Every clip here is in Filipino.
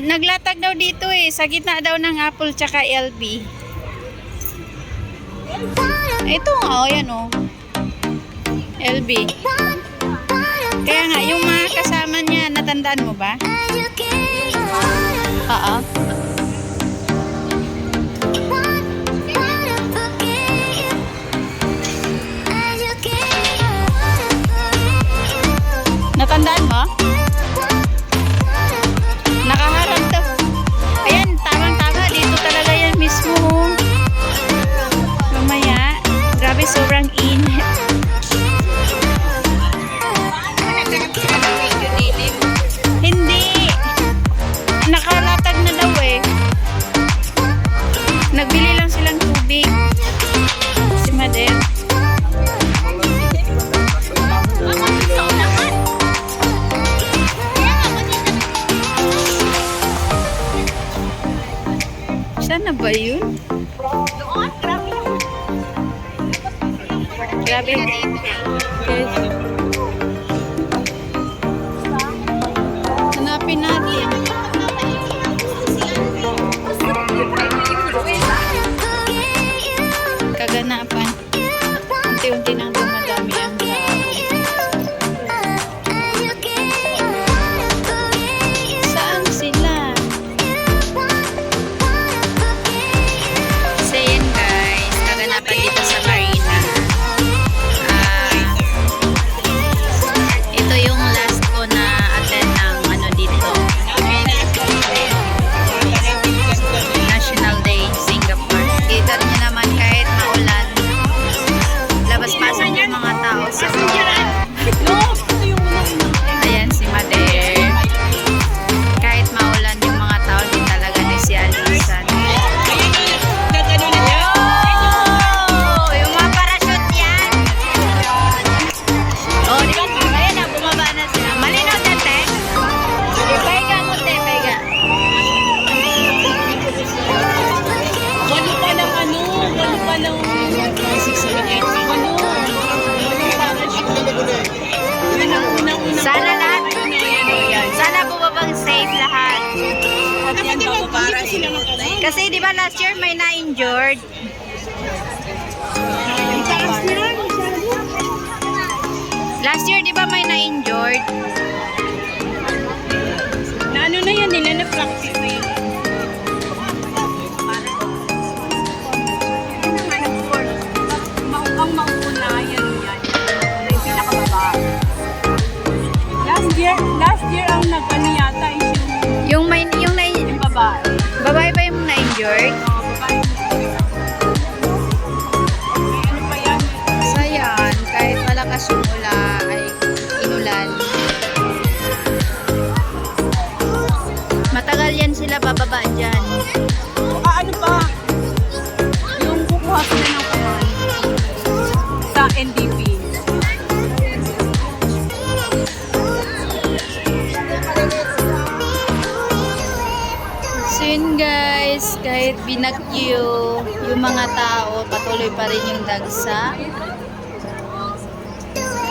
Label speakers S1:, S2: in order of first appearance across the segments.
S1: naglatag daw dito eh. Sa gitna daw ng Apple tsaka LB. Ito nga, oh, yan oh. LB. Kaya nga, yung mga kasama niya, natandaan mo ba? Oo. Natandaan mo? Nakaharap to. Ayan, tamang-tama. Dito talaga yan mismo. Mamaya. Grabe, sobrang init. Hindi. Nakalatag na daw eh. Nagbili lang silang tubig. Si Madel. Sana ba yun?
S2: Doon, grabe yung...
S1: Grabe. Guys. Hanapin natin. Kaganapan. Unti-unti nang dumadami ang tao. Saan sila? So yun guys, kaganapan dito sa Marina. Ito yung last ko na attend ng ano dito. National Day, Singapore. Kita niyo naman kahit maulan, labas-pasok yung mga tao sa ayan si Mader. Kahit maulan yung mga tao, di talaga ni si Alisan. Yung mga parachute yan. Oh, di ba? Ayan na, bumaba na sila. Malinaw dyan, te. Paiga mo, te. Paiga.
S2: Walo pa ng ano, walo pa ng 6, 7, 8, walo.
S1: Sana lahat. Sana bumabang safe lahat. Kasi di ba last year may na-injured? Last year di ba may na-injured?
S2: Na ano na yan, nila na-practice na yun. Ang mauna yan. Yung pinakababa. Last year ang nag-ano yata is
S1: Yung
S2: yung babae.
S1: babae ba yung na-injured?
S2: Oo, babae. Ano pa yan?
S1: Sayan, kahit malakas yung ay inulan. Matagal yan sila bababa dyan.
S2: Ano pa? Yung kukuha sila ng kuhan sa NDP.
S1: So yun guys, kahit binagyo yung mga tao, patuloy pa rin yung dagsa.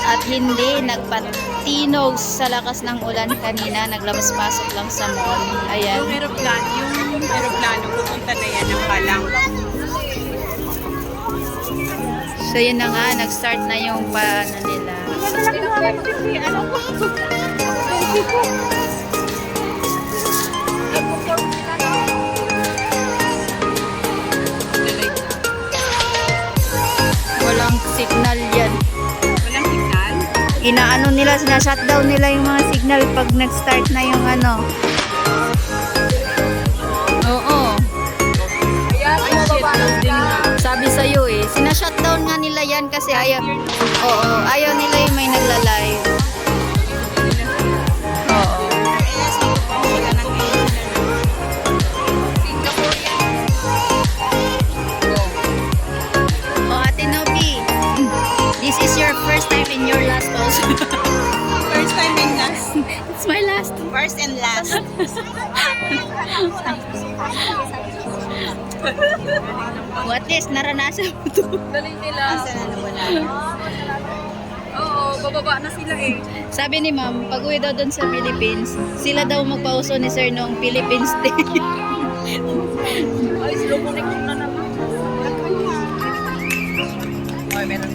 S1: At hindi nagpatinog sa lakas ng ulan kanina, naglabas-pasok lang sa mall. Ayan.
S2: Yung aeroplano, pupunta na yan ng Palang.
S1: So yun na nga, nag-start na yung paano nila. Walang signal yan.
S2: Walang signal?
S1: Inaano nila, sinashutdown nila yung mga signal pag nag-start na yung ano. Oo.
S2: Ay, shit, loading na.
S1: Sabi sa'yo eh, sinashutdown nga nila yan kasi ayaw. Oo, ayaw nila yung may nagla-live. Oo. Oh, Ate Nobi, this is your first time in your last also.
S2: First time and last.
S1: It's my last.
S2: First and last.
S1: What is naranasan mo to?
S2: Dali nila. Asa na nawala? Oo, Bababa na sila eh.
S1: Sabi ni ma'am, pag uwi daw doon sa Philippines, sila daw magpauso ni sir nung Philippines Day.
S2: Ay, slow connect na naman.
S1: Or meron.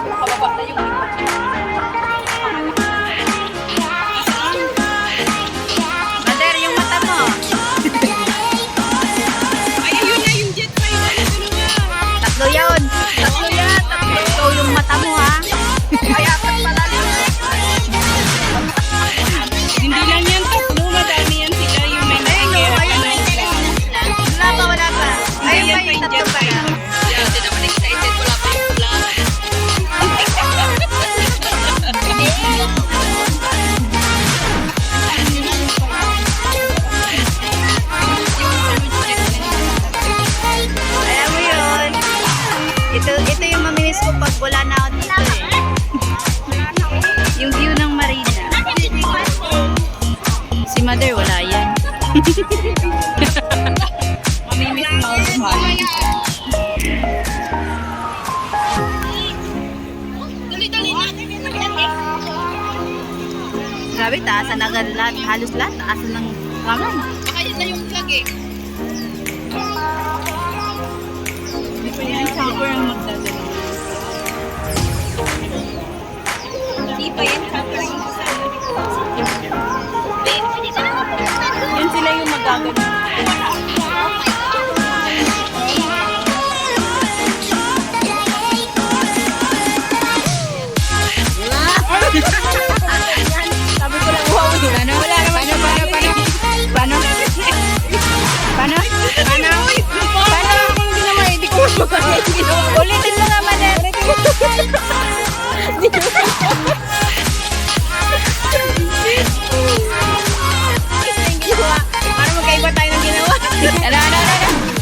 S2: Nakababa na yung iba.
S1: Mother, yung mata mo.
S2: Ay, ayun na yung jet pa yun.
S1: Tatlo yun. Tatlo yan. Tatlo. Ikaw yung mata mo ha.
S2: Ay, apat pala rin. Hindi lang yan tatlo, madami yan sila yung may nakikira ka na isla.
S1: Wala pa, wala pa. Ayun pa yung tatlo pa yan.
S2: Hindi naman excited, wala pa yung plan.
S1: Alam mo yun. Ito yung mamimiss ko pag wala na ako dito eh. Yung view ng marina. Si mother wala yan.
S2: Mamimiss mo ako kumain.
S1: Grabe, taasan agad lahat. Halos lahat, taasan ng kamay.
S2: Baka yun na yung vlog eh. Hindi pa yan chopper ang magdadala. Hindi pa yan chopper ang magdadala. Yan sila yung magagano. Sabi ko lang, wow,
S1: Paano? Wala naman. Paano? Paano? Paano?
S2: paano akong ginawa? Hindi ko ginawa.
S1: Ulitin mo nga, mother.
S2: Para magkaiba tayo ng ginawa.
S1: Ano?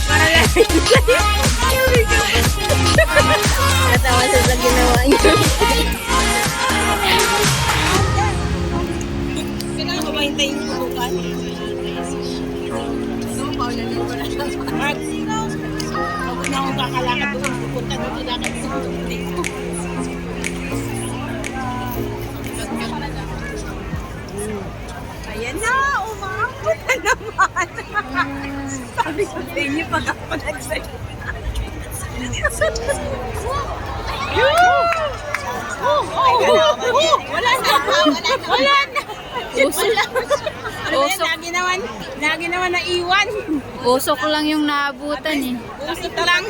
S2: Para lang.
S1: Natawa siya sa ginawa niya.
S2: Kailangan ko ba hintayin yung tutukan? Mark, huwag na akong kakalakad doon. Pupunta doon, ilakad doon. Ayan na, umabot na naman. Sabi ko sa inyo pag ako nag-sa'yo. Wala na.
S1: Usok.
S2: Lagi naman naiwan.
S1: Usok lang yung naabutan eh.
S2: Usok lang.